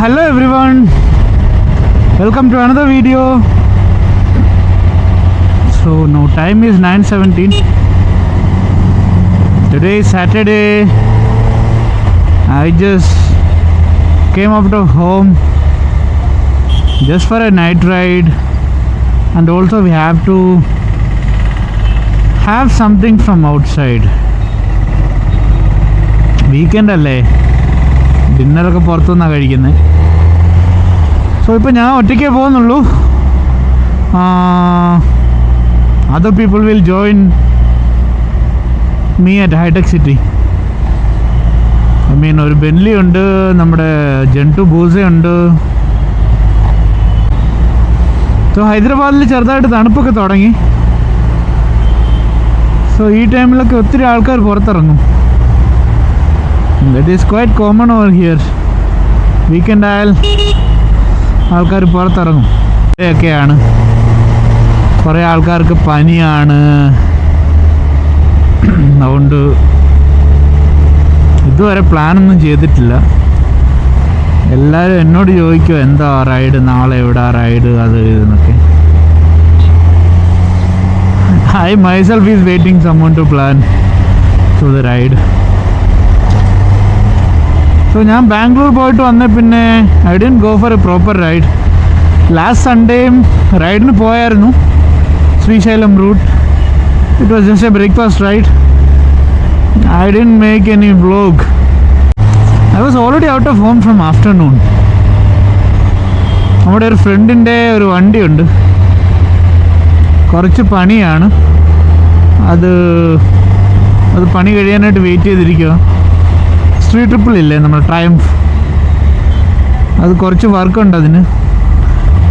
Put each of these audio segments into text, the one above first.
Hello everyone, welcome to another video. So now time is 9:17. Today is Saturday. I just came out of home just for a night ride, and also we have to have something from outside. Weekend അല്ലേ, ഡിന്നറൊക്കെ പുറത്തുനിന്നാണ് കഴിക്കുന്നത്. So ഇപ്പോൾ ഞാൻ ഒറ്റയ്ക്കേ പോകുന്നുള്ളൂ. Other people will join me at ഹൈടെക് City. I mean ഒരു Benelli ഉണ്ട്, നമ്മുടെ ജെൻറ്റു ബൂസ ഉണ്ട്. സോ ഹൈദരാബാദിൽ ചെറുതായിട്ട് തണുപ്പൊക്കെ തുടങ്ങി. സോ ഈ ടൈമിലൊക്കെ ഒത്തിരി ആൾക്കാർ പുറത്തിറങ്ങും. That is quite common over here. Weekend ആയാൽ ആൾക്കാർ പുറത്തിറങ്ങും. ഒക്കെയാണ്, കുറേ ആൾക്കാർക്ക് പനിയാണ്. അതുകൊണ്ട് ഇതുവരെ പ്ലാനൊന്നും ചെയ്തിട്ടില്ല. എല്ലാവരും എന്നോട് ചോദിക്കുമോ എന്താ റൈഡ്, നാളെ എവിടാ റൈഡ്, അത് എന്നൊക്കെ. I myself is waiting someone to plan to the ride. So ഞാൻ ബാംഗ്ലൂർ പോയിട്ട് വന്ന പിന്നെ I didn't go for a proper ride. Last സൺഡേയും റൈഡിന് പോയായിരുന്നു, Srisailam route. It was just a breakfast ride. I didn't make any vlog. I was already out of home from afternoon. നമ്മുടെ ഒരു ഫ്രണ്ടിൻ്റെ ഒരു വണ്ടിയുണ്ട്, കുറച്ച് പണിയാണ്. അത് പണി കഴിയാനായിട്ട് വെയിറ്റ് ചെയ്തിരിക്കുക. സ്ട്രീറ്റ് ട്രിപ്പിൾ ഇല്ലേ നമ്മുടെ ട്രയംഫ്, അത് കുറച്ച് വർക്കുണ്ട് അതിന്.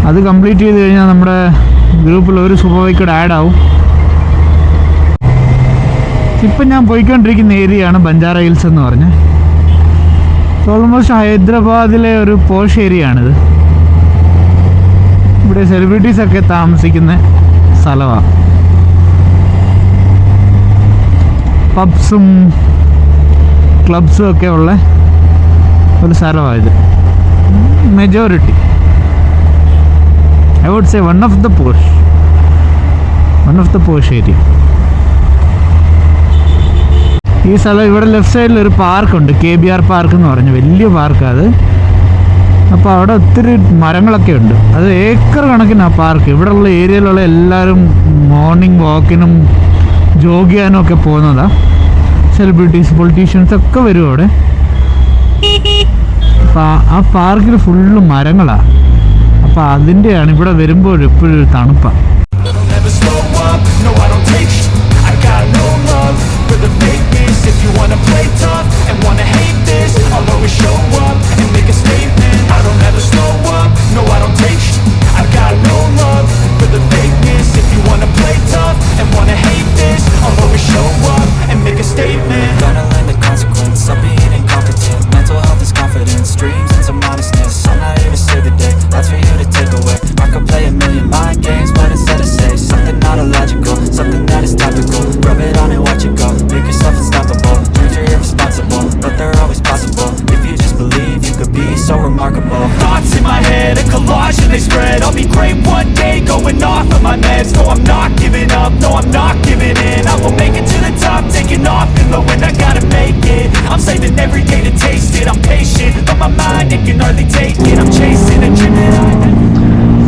അത് കംപ്ലീറ്റ് ചെയ്ത് കഴിഞ്ഞാൽ നമ്മുടെ ഗ്രൂപ്പിൽ ഒരു സൂപ്പർവൈക്കഡ് ആഡ് ആവും. ഇപ്പം ഞാൻ പോയിക്കൊണ്ടിരിക്കുന്ന ഏരിയയാണ് ബഞ്ചാര ഹിൽസ് എന്ന് പറഞ്ഞ്. ഓൾമോസ്റ്റ് ഹൈദരാബാദിലെ ഒരു പോഷ് ഏരിയ ആണിത്. ഇവിടെ സെലിബ്രിറ്റീസൊക്കെ താമസിക്കുന്ന സ്ഥലമാണ്. പബ്സും ക്ലബ്സും ഒക്കെ ഉള്ള ഒരു സ്ഥലമാണ് ഇത്. Majority I would say one of the posh area. ഈ സ്ഥലം ഇവിടെ ലെഫ്റ്റ് സൈഡിൽ ഒരു പാർക്കുണ്ട്, KBR പാർക്ക് എന്ന് പറഞ്ഞ വലിയ പാർക്കാണ് അത്. അപ്പോൾ അവിടെ ഒത്തിരി മരങ്ങളൊക്കെ ഉണ്ട്. അത് ഏക്കർ കണക്കിന് ആ പാർക്ക്. ഇവിടെയുള്ള ഏരിയയിലുള്ള എല്ലാവരും മോർണിംഗ് വാക്കിനും ജോഗ് ചെയ്യാനും ഒക്കെ പോകുന്നതാണ്. സെലിബ്രിറ്റീസ്, പൊളിറ്റീഷ്യൻസ് ഒക്കെ വരും അവിടെ. അപ്പോൾ ആ പാർക്കിൽ ഫുള്ള് മരങ്ങളാണ്. അപ്പോൾ അതിൻ്റെയാണ് ഇവിടെ വരുമ്പോൾ എപ്പോഴും ഒരു തണുപ്പാണ്.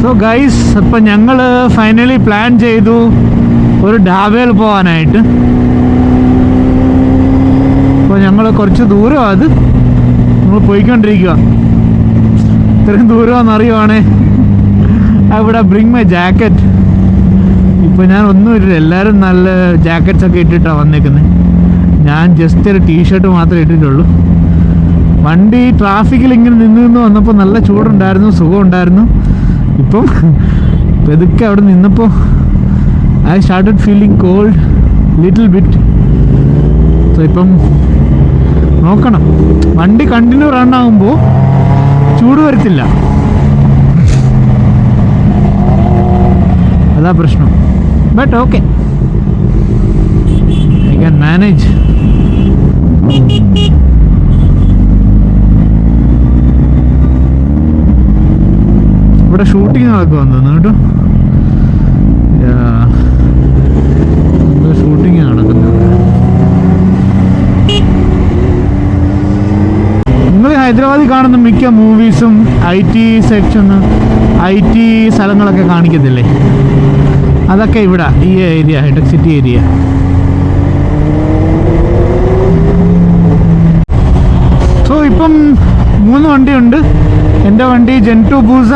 സോ ഗൈസ്, അപ്പം ഞങ്ങൾ ഫൈനലി പ്ലാൻ ചെയ്തു ഒരു ഢാബയിൽ പോകാനായിട്ട്. അപ്പോൾ ഞങ്ങൾ കുറച്ച് ദൂരമാണ്, അത് നമ്മൾ പോയിക്കൊണ്ടിരിക്കുക. ഇത്രയും ദൂരമാണെന്നറിയുവാണേ. അവിടെ ബ്രിങ് മൈ ജാക്കറ്റ്. ഇപ്പോൾ ഞാൻ ഒന്നുമില്ല, എല്ലാവരും നല്ല ജാക്കറ്റ്സൊക്കെ ഇട്ടിട്ടാണ് വന്നേക്കുന്നത്. ഞാൻ ജസ്റ്റ് ഒരു ടീഷർട്ട് മാത്രമേ ഇട്ടിട്ടുള്ളൂ. വണ്ടി ട്രാഫിക്കിൽ ഇങ്ങനെ നിന്ന് വന്നപ്പോൾ നല്ല ചൂടുണ്ടായിരുന്നു, സുഖമുണ്ടായിരുന്നു. ഇപ്പം ഇതൊക്കെ അവിടെ നിന്നപ്പോൾ I started feeling cold little bit. So ഇപ്പം നോക്കണം, വണ്ടി കണ്ടിന്യൂ റൺ ആകുമ്പോൾ ചൂട് വരത്തില്ല, അതാ പ്രശ്നം. But okay, I can manage. ഇവിടെ ഷൂട്ടിങ് നടക്കുമെന്ന് തോന്നുന്നു കേട്ടോ. ഷൂട്ടിങ് നടക്കുന്നത്. നിങ്ങൾ ഹൈദരാബാദിൽ കാണുന്ന മിക്ക മൂവീസും IT സെക്ഷന്, IT സ്ഥലങ്ങളൊക്കെ കാണിക്കത്തില്ലേ, അതൊക്കെ ഇവിടെ ഈ ഏരിയ, ഹൈടെക് സിറ്റി ഏരിയ. സോ ഇപ്പം 3 വണ്ടിയുണ്ട്. എൻ്റെ വണ്ടി ജെൻ2 ബൂസ,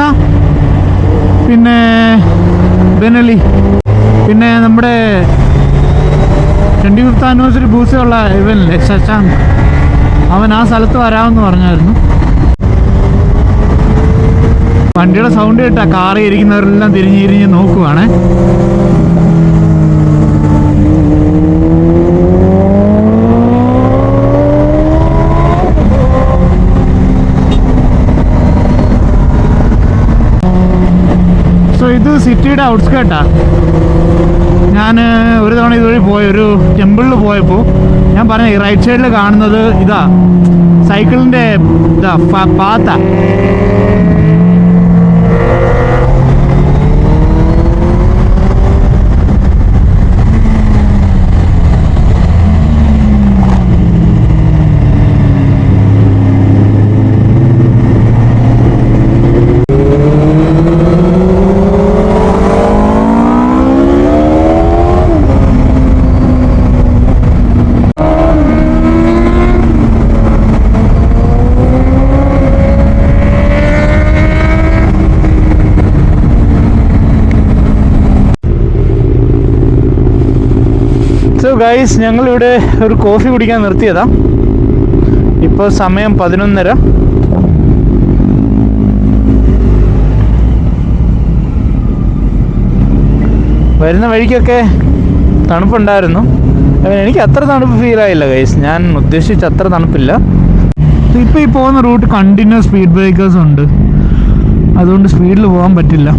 പിന്നെ ബെനലി, പിന്നെ നമ്മുടെ 25th ആനിവേഴ്സറി ബൂസയുള്ള ഇവനല്ലേ ശശാങ്ക്, അവൻ ആ സ്ഥലത്ത് വരാമെന്ന് പറഞ്ഞായിരുന്നു. വണ്ടിയുടെ സൗണ്ട് കേട്ടാ കാറിൽ ഇരിക്കുന്നവരെല്ലാം തിരിഞ്ഞ് നോക്കുവാണേ. സോ ഇത് സിറ്റിയുടെ ഔട്ട്സ്കേർട്ടാ. ഞാൻ ഒരു തവണ ഇതുവഴി ഒരു ടെമ്പിളിൽ പോയപ്പോൾ ഞാൻ പറഞ്ഞ ഈ റൈറ്റ് സൈഡിൽ കാണുന്നത് ഇതാ സൈക്കിളിൻ്റെ ഇതാ പാത്ത. സോ ഗൈസ്, ഞങ്ങളിവിടെ ഒരു കോഫി കുടിക്കാൻ നിർത്തിയതാ. ഇപ്പോൾ സമയം 11:30. വരുന്ന വഴിക്കൊക്കെ തണുപ്പുണ്ടായിരുന്നു. എനിക്ക് അത്ര തണുപ്പ് ഫീലായില്ല ഗൈസ്, ഞാൻ ഉദ്ദേശിച്ച അത്ര തണുപ്പില്ല. ഇപ്പോൾ ഈ പോകുന്ന റൂട്ട് കണ്ടിന്യൂസ് സ്പീഡ് ബ്രേക്കേഴ്സ് ഉണ്ട്, അതുകൊണ്ട് സ്പീഡിൽ പോകാൻ പറ്റില്ല.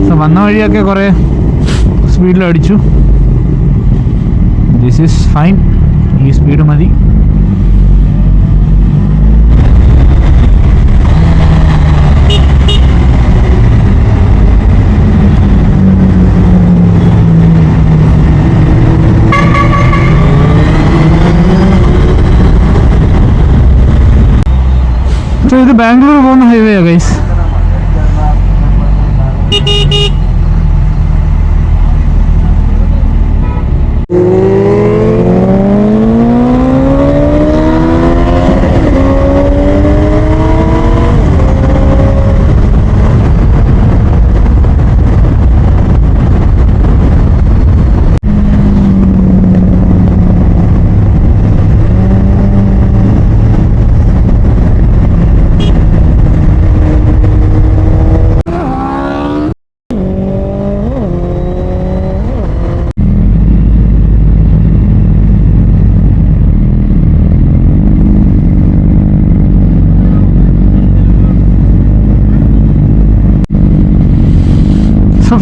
സോ വന്ന വഴിയൊക്കെ കുറേ സ്പീഡിൽ അടിച്ചു. ദിസ് ഈസ് ഫൈൻ, ഈ സ്പീഡ് മതി. ഇത് ബാംഗ്ലൂർ പോകുന്ന ഹൈവേ ആ ഗൈസ്.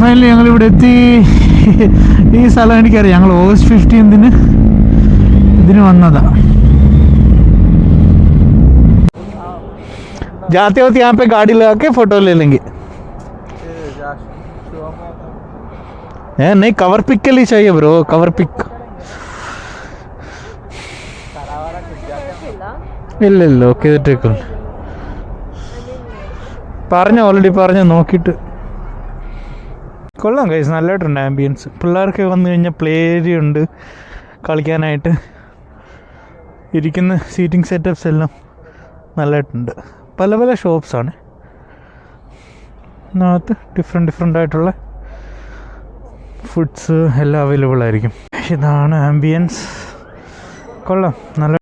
ഫൈനലി ഞങ്ങളിവിടെ എത്തി. ഈ സ്ഥലം എനിക്കറിയാം, ഞങ്ങൾ August 15 ഇതിന് വന്നതാ. जाते होते यहाँ पे गाड़ी लगा के फोटो ले लेंगे। नहीं, कवर पिक के लिए चाहिए ब्रो, कवर पिक. ഇല്ല ഓക്കെ ചെയ്തിട്ടേക്കും. ഓൾറെഡി പറഞ്ഞു നോക്കിയിട്ട്. കൊള്ളാം ഗൈസ്, നല്ലതായിട്ടുണ്ട് ആംബിയൻസ്. പിള്ളേർക്ക് വന്നു കഴിഞ്ഞാൽ പ്ലേ ഏരിയ ഉണ്ട് കളിക്കാനായിട്ട്. ഇരിക്കുന്ന സീറ്റിംഗ് സെറ്റപ്സ് എല്ലാം നല്ലതായിട്ടുണ്ട്. പല പല ഷോപ്സാണ് ഇതിനകത്ത്. ഡിഫറെൻ്റ് ആയിട്ടുള്ള ഫുഡ്സ് എല്ലാം അവൈലബിൾ ആയിരിക്കും. ഇതാണ് ആംബിയൻസ്. കൊള്ളാം, നല്ല.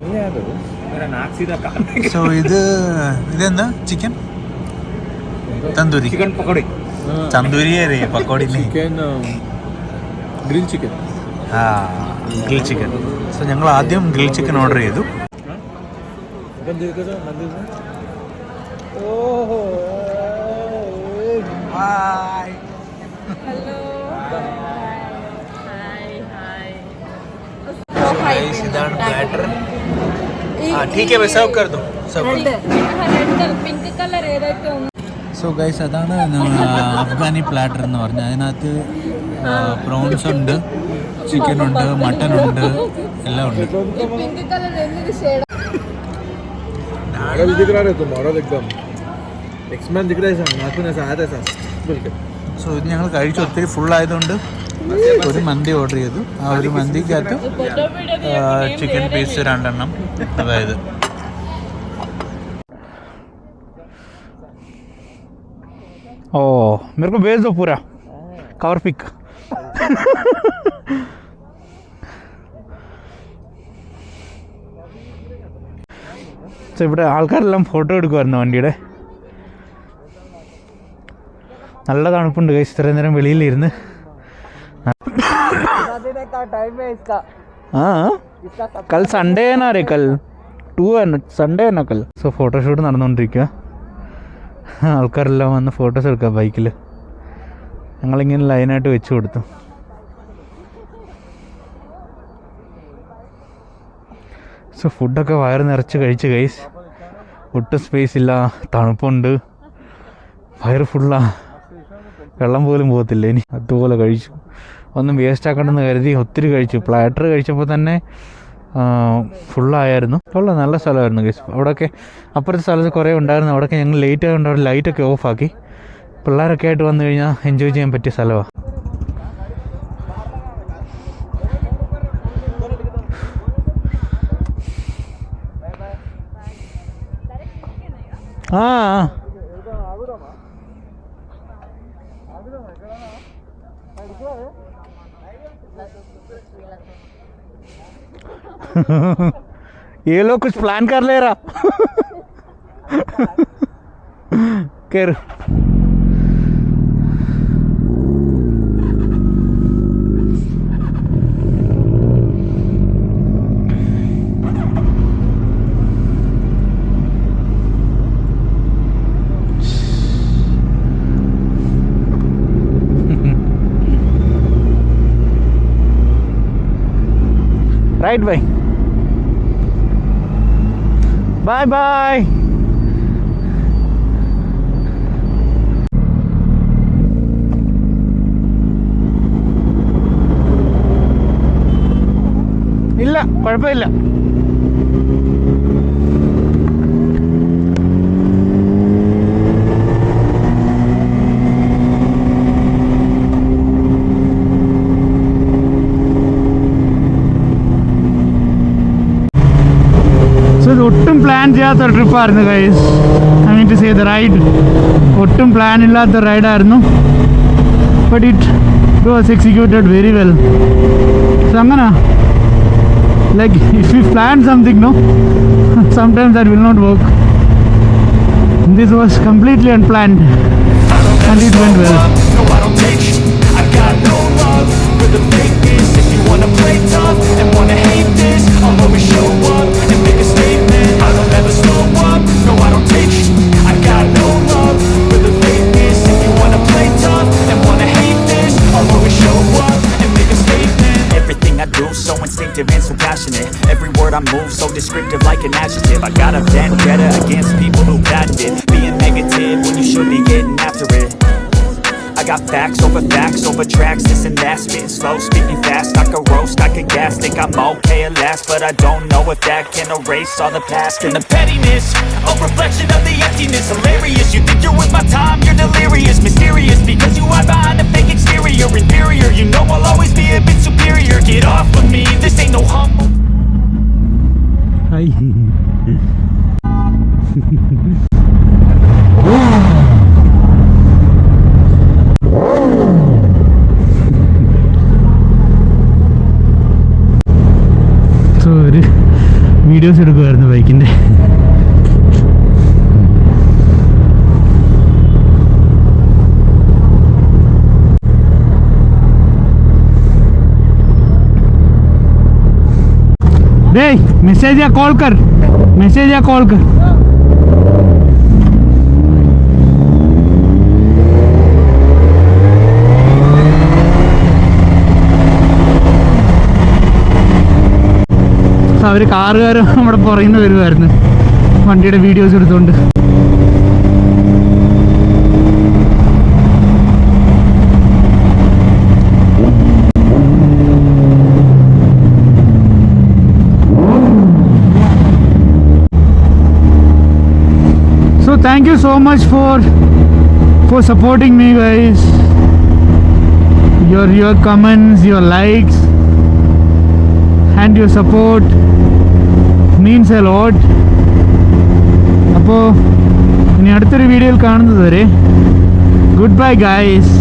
സോ ഇതെന്താ? Chicken tandoori, chicken pakodi, tandoori pakodi, chicken grill chicken. Grill chicken. So ഞങ്ങൾ ആദ്യം ഗ്രിൽ ചിക്കൻ ഓർഡർ ചെയ്തു. ഹായ്, ഹലോ, ഇതാണ് പ്ലാറ്റർ. ठीक है, मैं सर्व कर दूं. पिंक कलर സോ ഗൈസ്, അതാണ് അഫ്ഗാനി പ്ലാറ്റർ എന്ന് പറഞ്ഞാൽ. അതിനകത്ത് പ്രോൺസ് ഉണ്ട്, ചിക്കൻ ഉണ്ട്, മട്ടൻ ഉണ്ട്, എല്ലാം ഉണ്ട്. സോ ഇത് ഞങ്ങൾ കഴിച്ച് ഒത്തിരി ഫുള്ളായതുകൊണ്ട് ഒരു മന്തി ഓർഡർ ചെയ്തു. ആ ഒരു മന്തിക്കകത്ത് ചിക്കൻ പീസ് 2 എണ്ണം. അതായത് ओ मेरे को भेज दो पूरा कवर पिक. ഇവിടെ ആൾക്കാരെല്ലാം ഫോട്ടോ എടുക്കുമായിരുന്നു വണ്ടിയുടെ. നല്ല തണുപ്പുണ്ട് കൈസ്. ഇത്രയും നേരം വെളിയിലിരുന്ന്. കൽ സൺഡേ ആണ് रे, कल 2 है, സൺഡേ ആണ് कल. സോ ഫോട്ടോഷൂട്ട് നടന്നുകൊണ്ടിരിക്കുക. ആൾക്കാരെല്ലാം വന്ന് ഫോട്ടോസ് എടുക്കാം ബൈക്കിൽ. ഞങ്ങളിങ്ങനെ ലൈനായിട്ട് വെച്ച് കൊടുത്തു. സോ ഫുഡൊക്കെ വയറ് നിറച്ച് കഴിച്ച് ഗൈസ്. ഒട്ടും സ്പേസ് ഇല്ല, തണുപ്പുണ്ട്, വയറ് ഫുള്ളാ, വെള്ളം പോലും പോകത്തില്ല ഇനി. അതുപോലെ കഴിച്ചു. ഒന്നും വേസ്റ്റ് ആക്കണമെന്ന് കരുതി ഒത്തിരി കഴിച്ചു. പ്ലാറ്റർ കഴിച്ചപ്പോൾ തന്നെ ഫുള്ളായിരുന്നു. ഉള്ള നല്ല സ്ഥലമായിരുന്നു ഗൈസ്. അവിടെയൊക്കെ അപ്പുറത്തെ സ്ഥലത്ത് കുറേ ഉണ്ടായിരുന്നു. അവിടെയൊക്കെ ഞങ്ങൾ ലേറ്റ് ആയതുകൊണ്ട് അവിടെ ലൈറ്റൊക്കെ ഓഫാക്കി. പിള്ളേരൊക്കെ ആയിട്ട് വന്നു കഴിഞ്ഞാൽ എൻജോയ് ചെയ്യാൻ പറ്റിയ സ്ഥലമാണ്. ആ ये लोग कुछ प्लान कर ले रहा. कर राइट भाई. Bye bye. ഇല്ല, കുഴപ്പമില്ല. ഇത് ഒട്ടും പ്ലാൻ ചെയ്യാത്ത ട്രിപ്പായിരുന്നു guys. I mean to say the ride. ഒട്ടും പ്ലാൻ ഇല്ലാത്ത റൈഡായിരുന്നു. But it was executed very well. So അങ്ങനെ like if you plan something no, sometimes that will not work. This was completely unplanned and it went well. So instinctive and so passionate. Every word I move so descriptive like an adjective. I got a vendetta against people who patented being negative when you should be getting after it. I got facts over tracks, this and that. Spitting slow, speaking fast, I could roast, I could gas. Think I'm okay at last, but I don't know if that can erase all the past. And the pettiness, a reflection of the emptiness. Hilarious, you think you're worth my time, you're delirious. Mysterious, because you hide behind a fake exterior. Inferior, you know I'll always be a bit superior. Get off of me, this ain't no humble. Hi. ഒരു videos എടുക്കുമായിരുന്നു ബൈക്കിൻ്റെ. ഡേയ് message या call कर, message या call कर. അവർ കാറുകാർ നമ്മുടെ പുറകിൽ നിന്ന് വരുമായിരുന്നു വണ്ടിയുടെ വീഡിയോസ് എടുത്തുകൊണ്ട്. thank you so much for supporting me, guys. Your comments, your likes and your support means a lot. അപ്പോൾ ഇനി അടുത്തൊരു വീഡിയോയിൽ കാണുന്നത് വരെ ഗുഡ് ബൈ ഗൈസ്.